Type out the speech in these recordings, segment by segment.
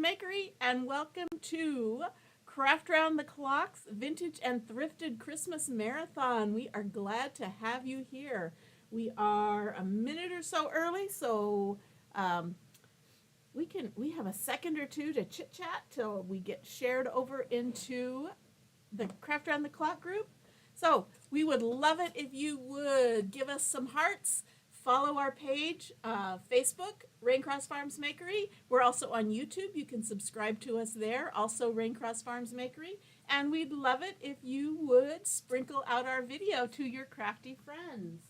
Makery, and welcome to Craft Round the Clock's Vintage and Thrifted Christmas Marathon. We are glad to have you here. We are a minute or so early, so we have a second or two to chit chat till we get shared over into the Craft Round the Clock group. So we would love it if you would give us some hearts. Follow our page, Facebook, Raincross Farms Makery. We're also on YouTube. You can subscribe to us there, also Raincross Farms Makery. And we'd love it if you would sprinkle out our video to your crafty friends.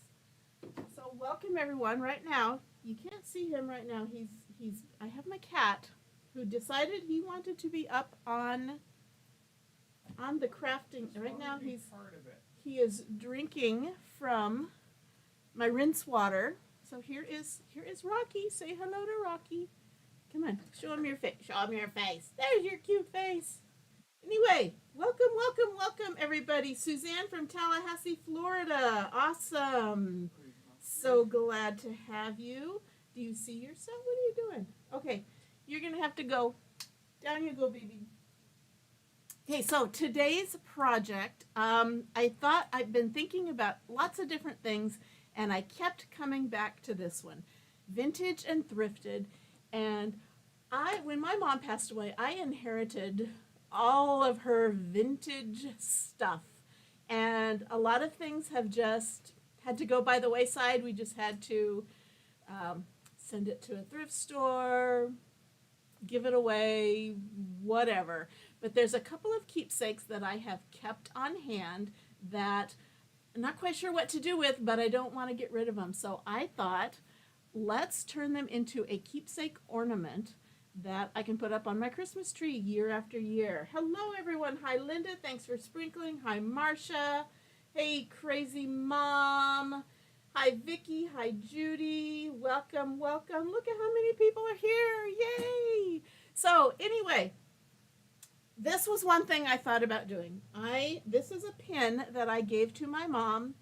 So welcome everyone. Right now, you can't see him right now. I have my cat who decided he wanted to be up on the crafting. Right now he is drinking from my rinse water. So here is Rocky. Say hello to Rocky. Come on, show him your face. Show him your face. There's your cute face. Anyway, welcome everybody. Suzanne from Tallahassee, Florida. Awesome. So glad to have you. Do you see yourself? What are you doing? Okay, you're gonna have to go. Down you go, baby. Okay, so today's project, I thought I've been thinking about lots of different things, and I kept coming back to this one, vintage and thrifted. And when my mom passed away, I inherited all of her vintage stuff. And a lot of things have just had to go by the wayside. We just had to send it to a thrift store, give it away, whatever. But there's a couple of keepsakes that I have kept on hand that I'm not quite sure what to do with, but I don't want to get rid of them. So I thought, let's turn them into a keepsake ornament that I can put up on my Christmas tree year after year. Hello, everyone. Hi, Linda. Thanks for sprinkling. Hi, Marcia. Hey, Crazy Mom. Hi, Vicky. Hi, Judy. Welcome. Look at how many people are here. Yay. So anyway, this was one thing I thought about doing. This is a pin that I gave to my mom.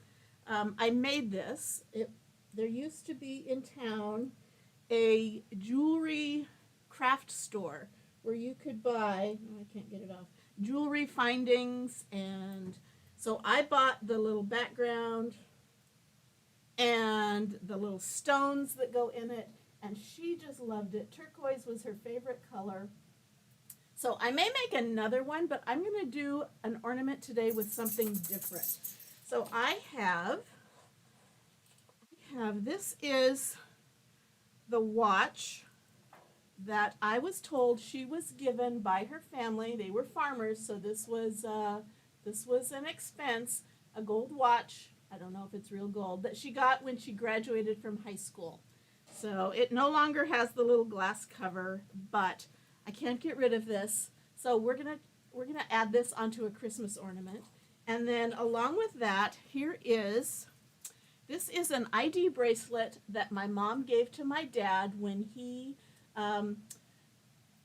I made this. There used to be in town a jewelry craft store where you could buy, oh, I can't get it off, jewelry findings. And so I bought the little background and the little stones that go in it, and she just loved it. Turquoise was her favorite color. So I may make another one, but I'm going to do an ornament today with something different. So I have this is the watch that I was told she was given by her family. They were farmers, so this was an expense, a gold watch. I don't know if it's real gold, that she got when she graduated from high school. So it no longer has the little glass cover, but I can't get rid of this. So we're gonna add this onto a Christmas ornament. And then along with that, this is an ID bracelet that my mom gave to my dad when he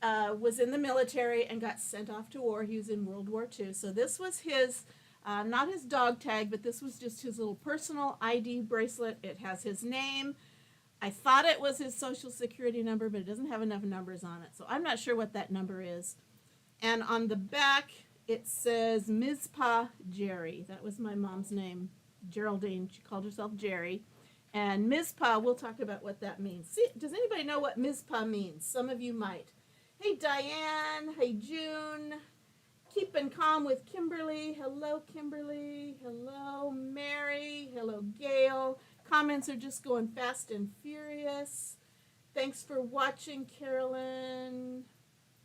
was in the military and got sent off to war. He was in World War II. So this was his, not his dog tag, but this was just his little personal ID bracelet. It has his name. I thought it was his social security number, but it doesn't have enough numbers on it. So I'm not sure what that number is. And on the back, it says Mizpah Jerry. That was my mom's name, Geraldine. She called herself Jerry. And Mizpah, we'll talk about what that means. See, does anybody know what Mizpah means? Some of you might. Hey, Diane. Hey, June. Keeping calm with Kimberly. Hello, Kimberly. Hello, Mary. Hello, Gail. Comments are just going fast and furious. Thanks for watching, Carolyn.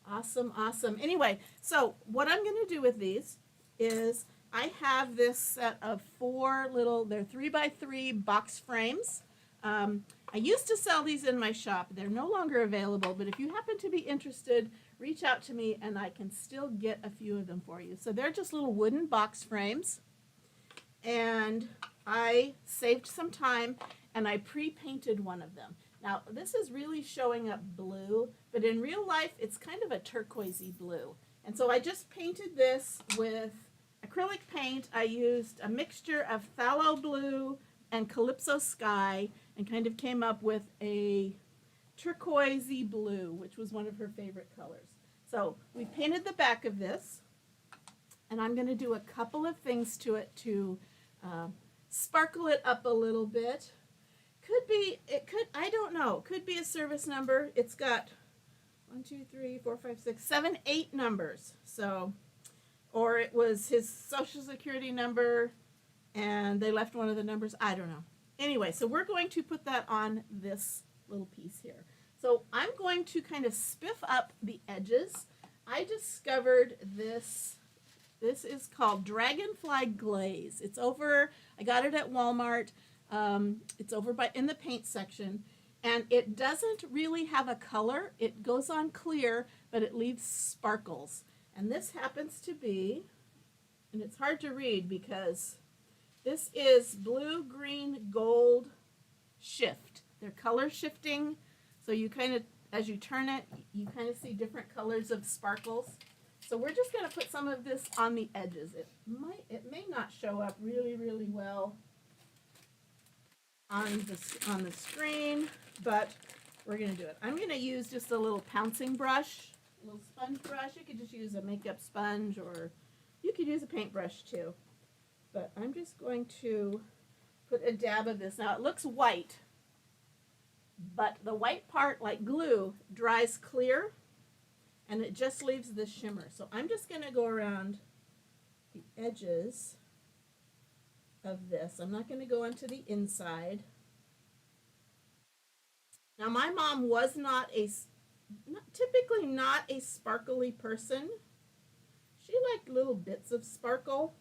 Awesome. Anyway, so what I'm going to do with these is I have this set of they're 3x3 box frames. I used to sell these in my shop. They're no longer available, but if you happen to be interested, reach out to me and I can still get a few of them for you. So they're just little wooden box frames. And I saved some time and I pre-painted one of them. Now this is really showing up blue, but in real life it's kind of a turquoisey blue. And so I just painted this with acrylic paint. I used a mixture of phthalo blue and calypso sky and kind of came up with a turquoisey blue, which was one of her favorite colors. So we painted the back of this, and I'm going to do a couple of things to it to sparkle it up a little bit. I don't know, could be a service number. It's got 1, 2, 3, 4, 5, 6, 7, 8 numbers. So, or it was his social security number and they left one of the numbers. I don't know. Anyway, so we're going to put that on this little piece here. So I'm going to kind of spiff up the edges. I discovered this. This is called Dragonfly Glaze. It's over, I got it at Walmart. It's over in the paint section. And it doesn't really have a color. It goes on clear, but it leaves sparkles. And this happens to be, and it's hard to read because this is blue, green, gold shift. They're color shifting. So you kind of, as you turn it, you kind of see different colors of sparkles. So we're just going to put some of this on the edges. It may not show up really, really well on the screen, but we're going to do it. I'm going to use just a little pouncing brush, a little sponge brush. You could just use a makeup sponge, or you could use a paintbrush too. But I'm just going to put a dab of this. Now it looks white, but the white part, like glue, dries clear, and it just leaves the shimmer. So I'm just going to go around the edges of this. I'm not going to go into the inside. Now my mom was typically not a sparkly person. She liked little bits of sparkle.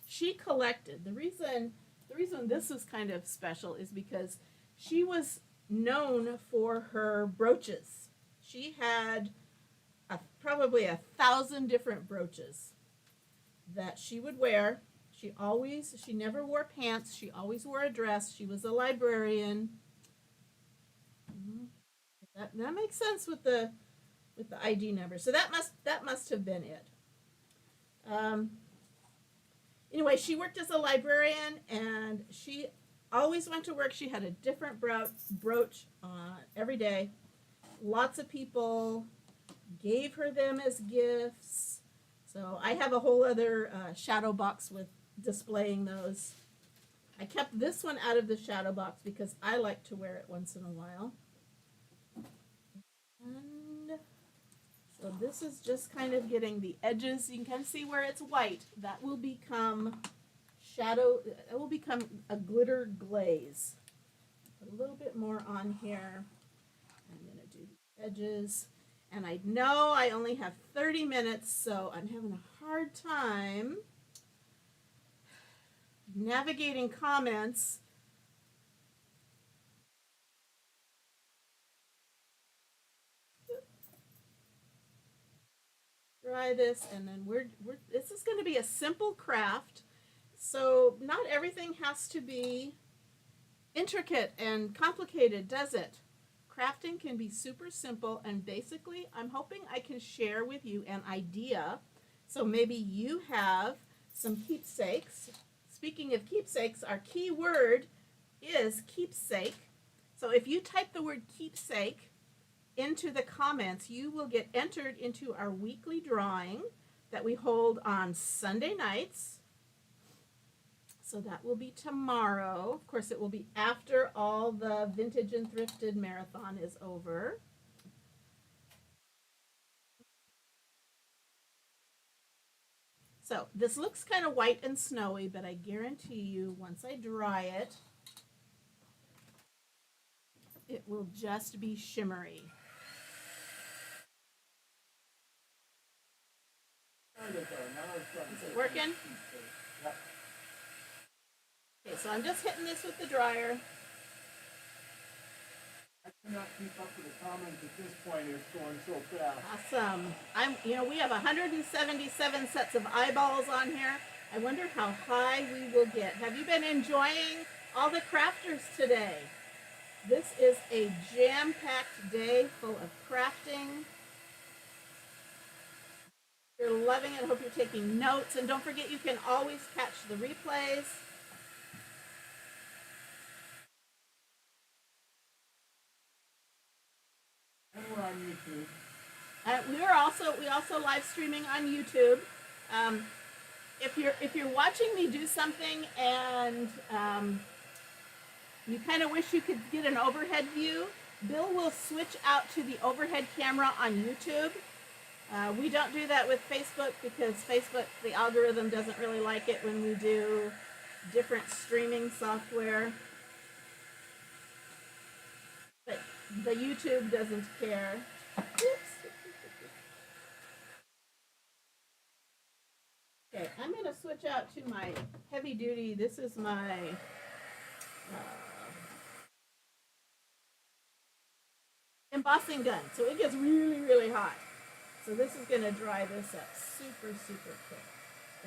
She collected. The reason this is kind of special is because she was known for her brooches. She had probably 1,000 different brooches that she would wear. She never wore pants. She always wore a dress. She was a librarian. That makes sense with the ID number. So that must have been it. Anyway, she worked as a librarian, and she always went to work. She had a different brooch every day. Lots of people gave her them as gifts. So I have a whole other shadow box with displaying those. I kept this one out of the shadow box because I like to wear it once in a while. And so this is just kind of getting the edges. You can kind of see where it's white. That will become shadow. It will become a glitter glaze. Put a little bit more on here. I'm going to do the edges. And I know I only have 30 minutes, so I'm having a hard time navigating comments. Try this, and then this is going to be a simple craft, so not everything has to be intricate and complicated, does it? Crafting can be super simple, and basically I'm hoping I can share with you an idea. So maybe you have some keepsakes. Speaking of keepsakes, our key word is keepsake. So if you type the word keepsake into the comments, you will get entered into our weekly drawing that we hold on Sunday nights. So that will be tomorrow. Of course, it will be after all the Vintage and Thrifted Marathon is over. So this looks kind of white and snowy, but I guarantee you once I dry it, it will just be shimmery. Is it working? Okay, so I'm just hitting this with the dryer. I cannot keep up with the comments at this point. It's going so fast. Awesome. We have 177 sets of eyeballs on here. I wonder how high we will get. Have you been enjoying all the crafters today? This is a jam-packed day full of crafting. You're loving it. I hope you're taking notes. And don't forget, you can always catch the replays. We also live streaming on YouTube. If you're watching me do something and you kind of wish you could get an overhead view, Bill will switch out to the overhead camera on YouTube. We don't do that with Facebook because Facebook, the algorithm doesn't really like it when we do different streaming software. But the YouTube doesn't care. Oops. Okay, I'm going to switch out to my heavy duty. This is my embossing gun. So it gets really, really hot. So this is going to dry this up super, super quick.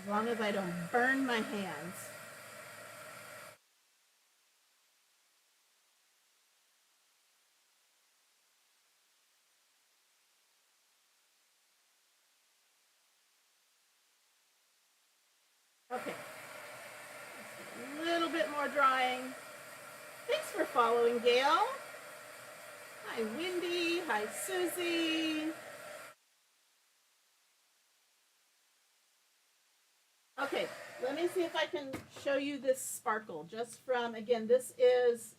As long as I don't burn my hands. Okay. A little bit more drying. Thanks for following, Gail. Hi, Wendy. Hi, Susie. Okay, let me see if I can show you this sparkle. Just from, again, this is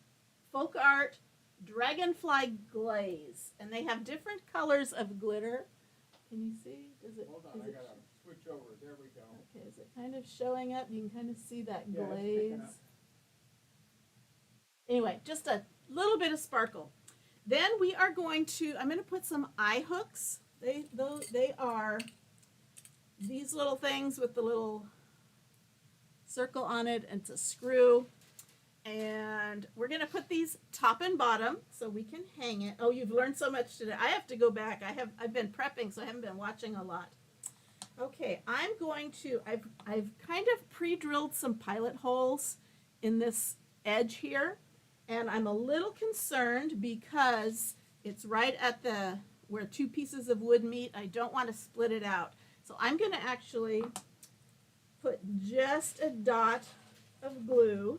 Folk Art Dragonfly Glaze. And they have different colors of glitter. Can you see? Does it? Hold on, I gotta switch over. There we go. Okay, is it kind of showing up? You can kind of see that Yeah, it's glaze. picking up. Anyway, just a little bit of sparkle. Then we are going to, I'm going to put some eye hooks. They are these little things with the little circle on it, and it's a screw. And we're going to put these top and bottom so we can hang it. Oh, you've learned so much today. I have to go back. I've been prepping, so I haven't been watching a lot. Okay, I'm going to, I've kind of pre-drilled some pilot holes in this edge here. And I'm a little concerned because it's right at the, where two pieces of wood meet. I don't want to split it out. So I'm going to actually put just a dot of glue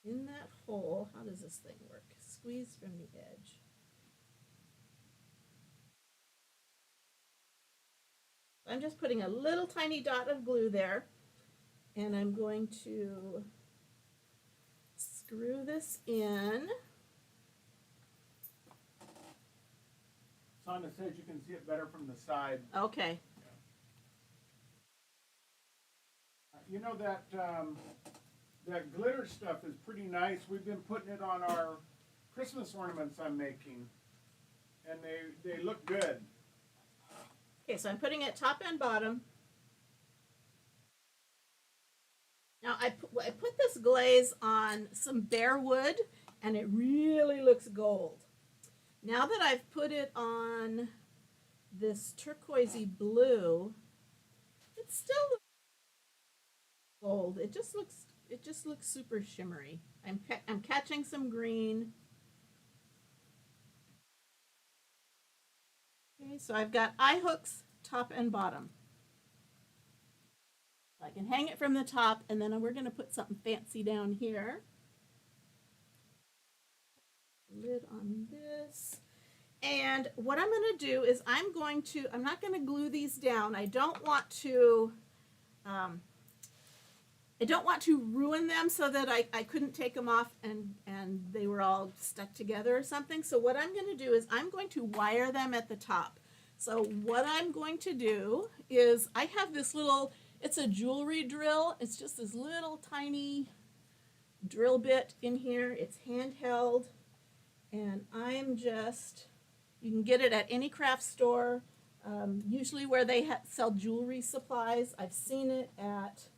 in that hole. How does this thing work? Squeeze from the edge. I'm just putting a little tiny dot of glue there. And I'm going to screw this in. Sonda says you can see it better from the side. Okay. You know that that glitter stuff is pretty nice. We've been putting it on our Christmas ornaments I'm making, and they look good. Okay, so I'm putting it top and bottom. Now I put this glaze on some bare wood, and it really looks gold. Now that I've put it on this turquoisey blue, it still looks gold. It just looks super shimmery. I'm catching some green. Okay, so I've got eye hooks top and bottom. I can hang it from the top, and then we're going to put something fancy down here. Lid on this. And what I'm going to do is I'm not going to glue these down. I don't want to ruin them so that I couldn't take them off and they were all stuck together or something. So what I'm going to do is I'm going to wire them at the top. So what I'm going to do is I have this little, it's a jewelry drill. It's just this little tiny drill bit in here. It's handheld. And you can get it at any craft store, usually where they sell jewelry supplies. I've seen it at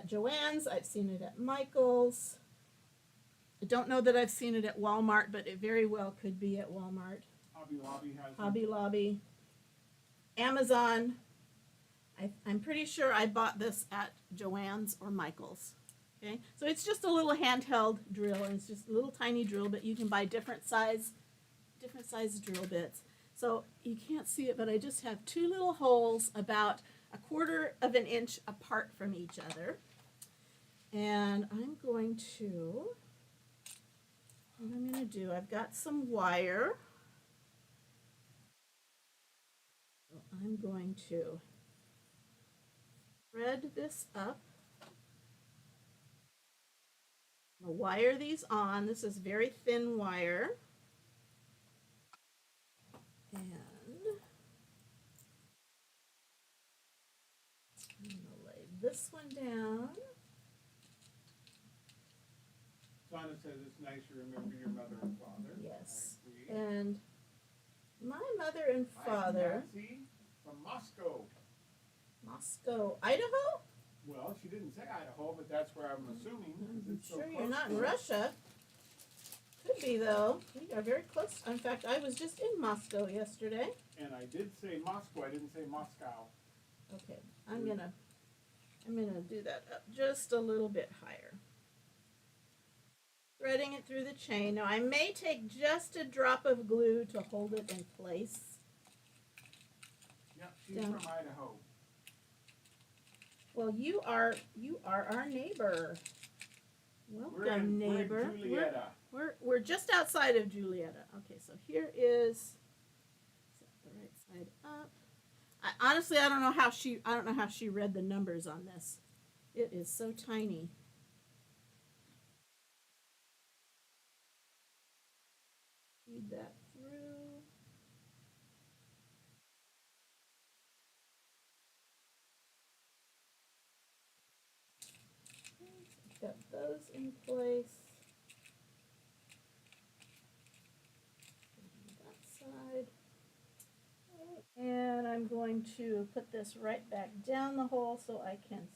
Joann's. I've seen it at Michael's. I don't know that I've seen it at Walmart, but it very well could be at Walmart. Hobby Lobby has Hobby Lobby. Amazon. I'm pretty sure I bought this at Joann's or Michael's. Okay, so it's just a little handheld drill, and it's just a little tiny drill, but you can buy different size drill bits. So you can't see it, but I just have two little holes about 1/4 of an inch apart from each other. And I'm going to what I'm going to do, I've got some wire. So I'm going to thread this up. I'm going to wire these on. This is very thin wire. And I'm going to lay this one down. Donna says it's nice you remember your mother and father. Yes. And my mother and father. Nancy from Moscow. Moscow, Idaho? Well, she didn't say Idaho, but that's where I'm assuming. I'm sure you're not in Russia. Could be, though. We are very close. In fact, I was just in Moscow yesterday. And I did say Moscow. I didn't say Moscow. Okay, I'm gonna do that up just a little bit higher. Threading it through the chain. Now I may take just a drop of glue to hold it in place. Yep, she's from Idaho. Well, you are our neighbor. Welcome, neighbor. We're in Julietta. We're just outside of Julietta. Okay, so here is set the right side up. Honestly, I don't know how she read the numbers on this. It is so tiny. Feed that through. Got those in place. That side. And I'm going to put this right back down the hole so I can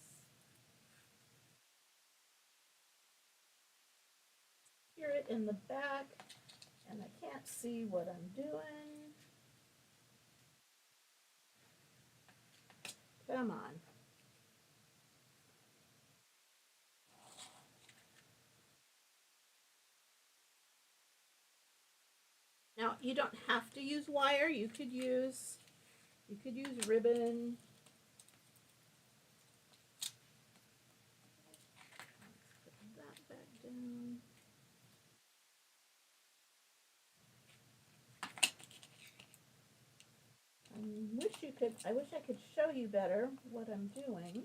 secure it in the back, and I can't see what I'm doing. Come on. Now, you don't have to use wire. You could use ribbon. Let's put that back down. I wish I could show you better what I'm doing.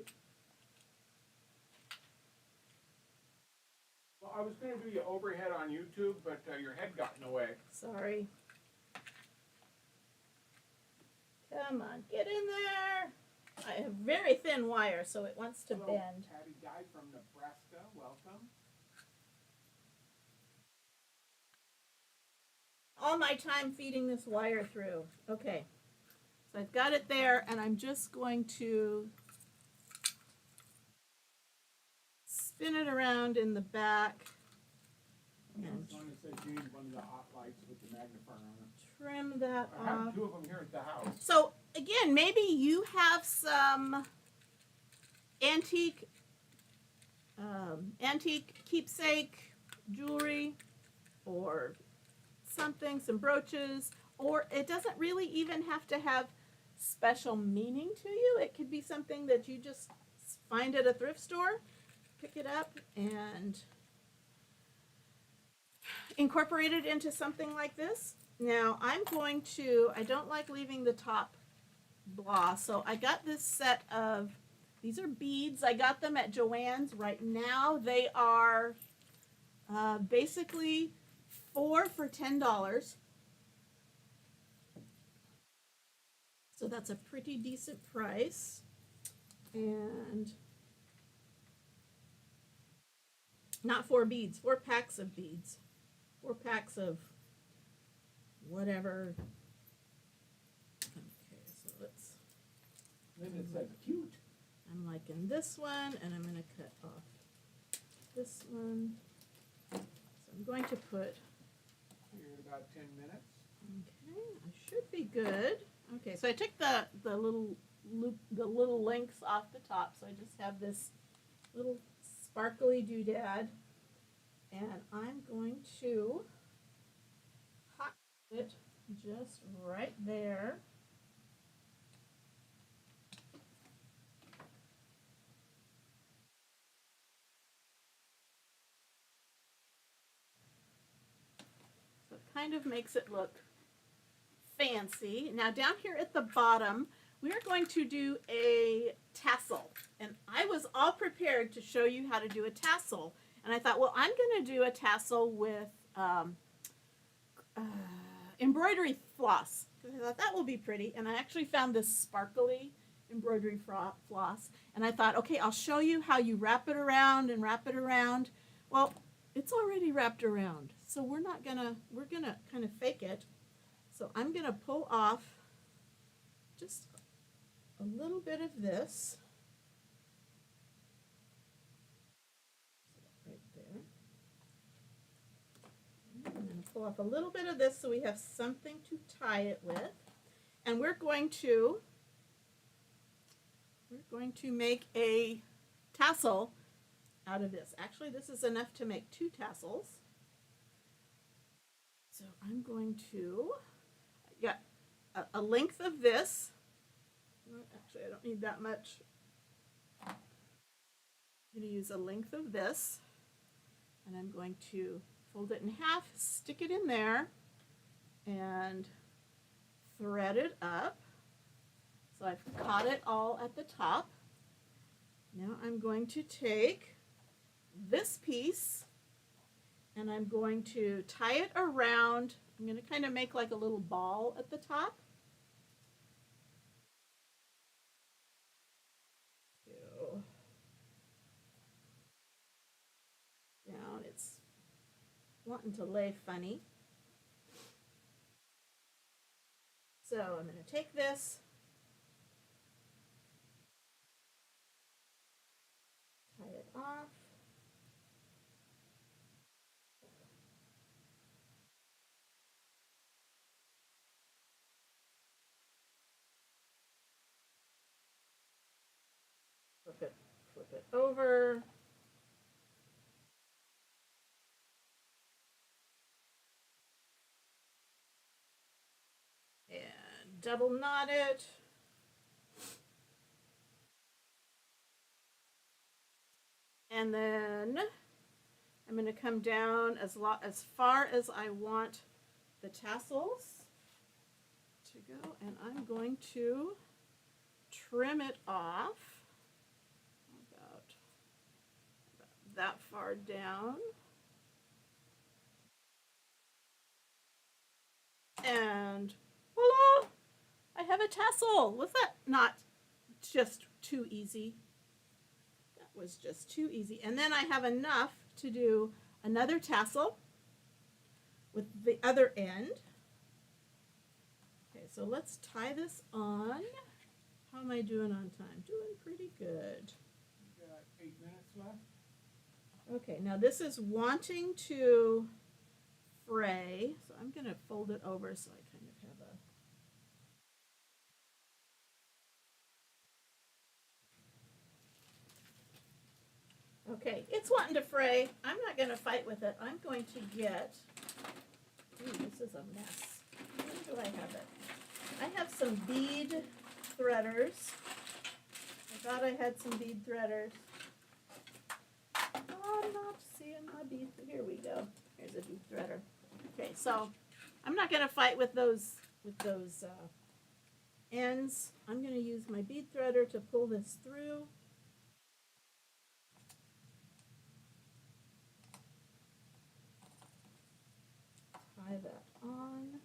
Well, I was going to do you overhead on YouTube, but your head got in the way. Sorry. Come on, get in there. I have very thin wire, so it wants to Hello, bend. Patty Guy from Nebraska, welcome. All my time feeding this wire through. Okay, so I've got it there, and I'm just going to spin it around in the back and Someone said you need one of the hot lights with the magnifier on it. trim that I have off. 2 of them here at the house. So again, maybe you have some antique keepsake jewelry or something, some brooches, or it doesn't really even have to have special meaning to you. It could be something that you just find at a thrift store, pick it up and incorporate it into something like this. Now I don't like leaving the top blah, so I got this set of, these are beads. I got them at Joann's. Right now they are basically 4 for $10. So that's a pretty decent price. And not 4 beads, 4 packs of beads. 4 packs of whatever. Okay, so let's. Then it says cute. I'm liking this one, and I'm going to cut off this one. So I'm going to put. Here in about 10 minutes. Okay, I should be good. Okay, so I took the little loop, the little links off the top, so I just have this little sparkly doodad, and I'm going to hot it just right there. kind of makes it look fancy. Now down here at the bottom, we are going to do a tassel. And I was all prepared to show you how to do a tassel. And I thought, well, I'm going to do a tassel with embroidery floss. Because I thought that will be pretty. And I actually found this sparkly embroidery floss. And I thought, okay, I'll show you how you wrap it around and wrap it around. Well, it's already wrapped around. So we're going to kind of fake it. So I'm going to pull off just a little bit of this. Right there. I'm going to pull off a little bit of this so we have something to tie it with. And we're going to make a tassel out of this. Actually, this is enough to make 2 tassels. So I'm going to get a length of this. Actually, I don't need that much. I'm going to use a length of this, and I'm going to fold it in half, stick it in there, and thread it up. So I've caught it all at the top. Now I'm going to take this piece and I'm going to tie it around. I'm going to kind of make like a little ball at the top. Down, it's wanting to lay funny. So I'm going to take this, tie it off. Flip it over. And double knot it. And then I'm going to come down as far as I want the tassels to go, and I'm going to trim it off about that far down. And voila! I have a tassel. Was that not just too easy? That was just too easy. And then I have enough to do another tassel with the other end. Okay, so let's tie this on. How am I doing on time? Doing pretty good. You got 8 minutes left. Okay, now this is wanting to fray, so I'm going to fold it over so I kind of have a... Okay, it's wanting to fray. I'm not going to fight with it. I'm going to get... Ooh, this is a mess. Where do I have it? I have some bead threaders. I thought I had some bead threaders. Oh, I'm not seeing my bead. Here we go. Here's a bead threader. Okay, so I'm not going to fight with those ends. I'm going to use my bead threader to pull this through. Tie that on.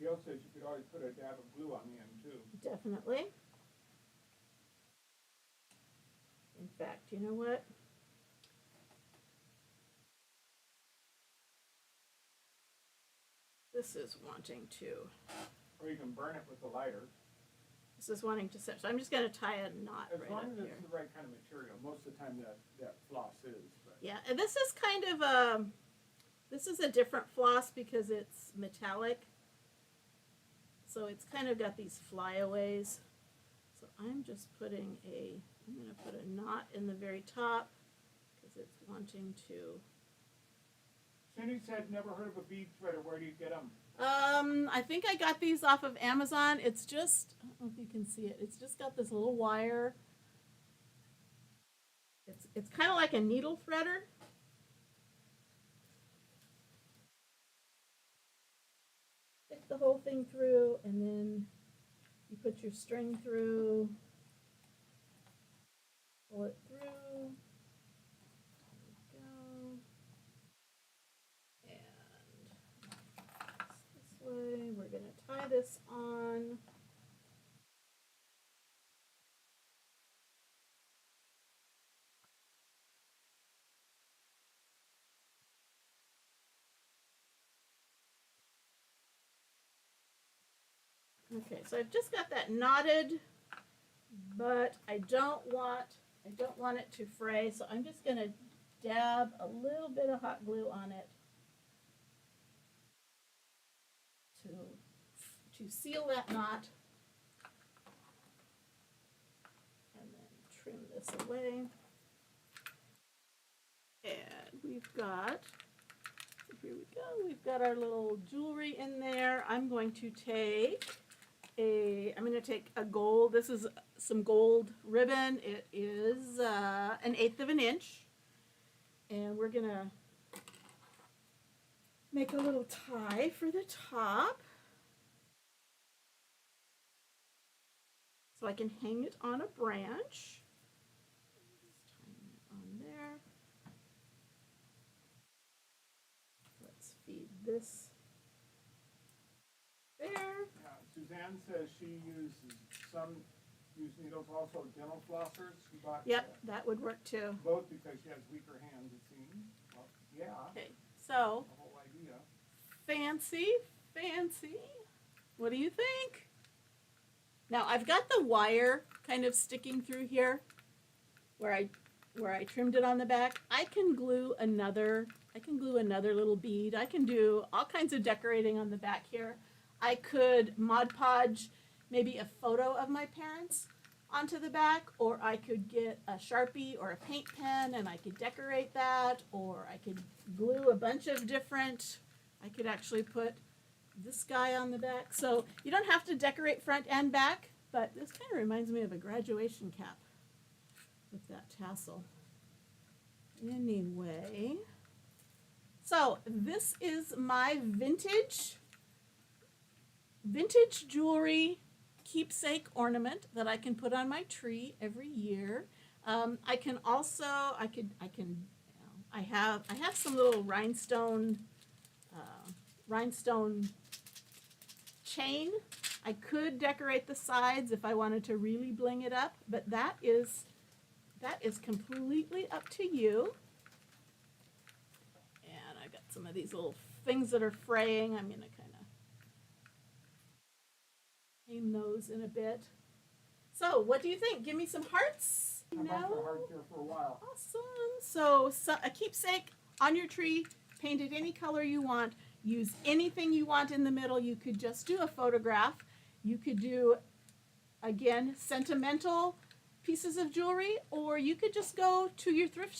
Gail says you could always put a dab of glue on the end too. Definitely. In fact, you know what? This is wanting to. Or you can burn it with the lighter. This is wanting to set. So I'm just going to tie a knot As right long up as here. it's the right kind of material. Most of the time that floss is. But. Yeah, and this is kind of this is a different floss because it's metallic. So it's kind of got these flyaways. So I'm just I'm going to put a knot in the very top because it's wanting to. Cindy said never heard of a bead threader. Where do you get them? I think I got these off of Amazon. It's just, I don't know if you can see it. It's just got this little wire. It's kind of like a needle threader. Stick the whole thing through, and then you put your string through, pull it through. There we go. And this way, we're going to tie this on. Okay, so I've just got that knotted, but I don't want it to fray, so I'm just going to dab a little bit of hot glue on it to seal that knot, and then trim this away. And we've got, so here we go, we've got our little jewelry in there. I'm going to take a gold, this is some gold ribbon. It is 1/8 of an inch. And we're gonna make a little tie for the top, so I can hang it on a branch. Just tying it on there. Let's feed this there. Yeah, Suzanne says she use needles also, dental flossers. She bought That would work too. both because she has weaker hands, it seems. Well, yeah. Okay, so The whole idea. fancy. What do you think? Now I've got the wire kind of sticking through here where I trimmed it on the back. I can glue another little bead. I can do all kinds of decorating on the back here. I could Mod Podge maybe a photo of my parents onto the back, or I could get a Sharpie or a paint pen and I could decorate that, or I could glue a bunch of different, I could actually put this guy on the back. So you don't have to decorate front and back, but this kind of reminds me of a graduation cap with that tassel. Anyway, so this is my vintage jewelry keepsake ornament that I can put on my tree every year. I can also, I have some little rhinestone chain. I could decorate the sides if I wanted to really bling it up, but that is completely up to you. And I've got some of these little things that are fraying. I'm going to kind of aim those in a bit. So what do you think? Give me some hearts. I've had the heart here for a while. Awesome. So a keepsake on your tree, painted any color you want. Use anything you want in the middle. You could just do a photograph. You could do, again, sentimental pieces of jewelry, or you could just go to your thrift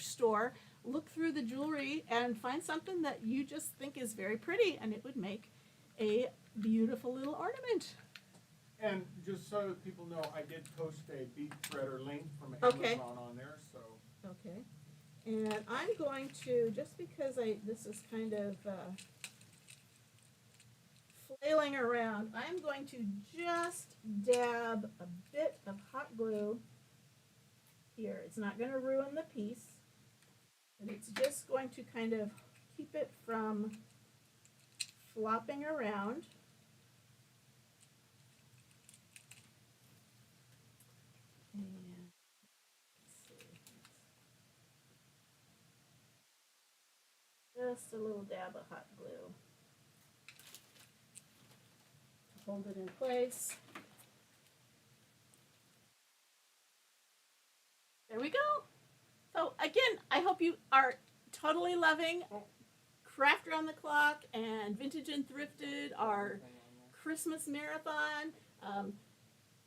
store, look through the jewelry, and find something that you just think is very pretty, and it would make a beautiful little ornament. And just so people know, I did post a bead threader link from Okay. Amazon on there, so. Okay. And I'm going to, just because this is kind of flailing around, I'm going to just dab a bit of hot glue here. It's not going to ruin the piece, and it's just going to kind of keep it from flopping around. And let's see. Just a little dab of hot glue to hold it in place. There we go. So again, I hope you are totally loving Craft Around the Clock and Vintage and Thrifted, our Christmas marathon.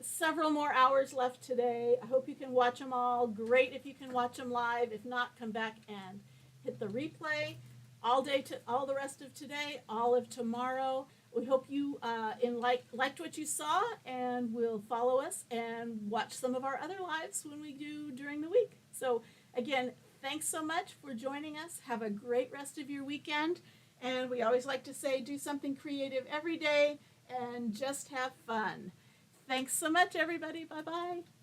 Several more hours left today. I hope you can watch them all. Great if you can watch them live. If not, come back and hit the replay all day, all the rest of today, all of tomorrow. We hope you liked what you saw, and will follow us and watch some of our other lives when we do during the week. So again, thanks so much for joining us. Have a great rest of your weekend. And we always like to say, do something creative every day and just have fun. Thanks so much, everybody. Bye-bye.